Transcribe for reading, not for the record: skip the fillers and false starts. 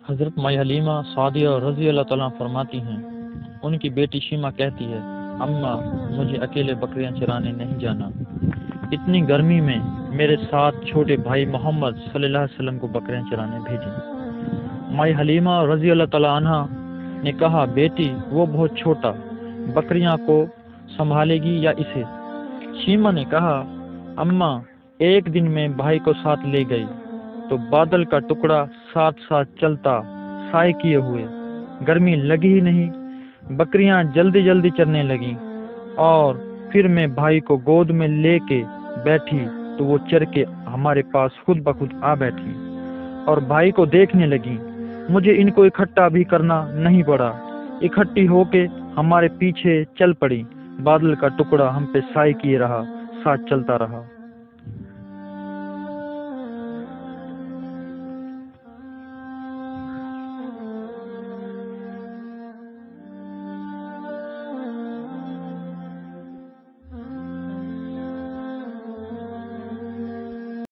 حضرت مائی حلیمہ سعدیہ رضی اللہ تعالیٰ فرماتی ہیں، ان کی بیٹی شیما کہتی ہے، اماں مجھے اکیلے بکریاں چرانے نہیں جانا، اتنی گرمی میں میرے ساتھ چھوٹے بھائی محمد صلی اللہ علیہ وسلم کو بکریاں چرانے بھیجیں۔ مائی حلیمہ رضی اللہ تعالیٰ عنہ نے کہا، بیٹی وہ بہت چھوٹا، بکریاں کو سنبھالے گی یا اسے؟ شیما نے کہا، اماں ایک دن میں بھائی کو ساتھ لے گئی تو بادل کا ٹکڑا ساتھ ساتھ چلتا، سائے کیے ہوئے، گرمی لگی ہی نہیں، بکریاں جلدی جلدی چرنے لگیں، اور پھر میں بھائی کو گود میں لے کے بیٹھی تو وہ چر کے ہمارے پاس خود بخود آ بیٹھی اور بھائی کو دیکھنے لگی۔ مجھے ان کو اکٹھا بھی کرنا نہیں پڑا، اکٹھی ہو کے ہمارے پیچھے چل پڑی، بادل کا ٹکڑا ہم پہ سائے کیے رہا، ساتھ چلتا رہا۔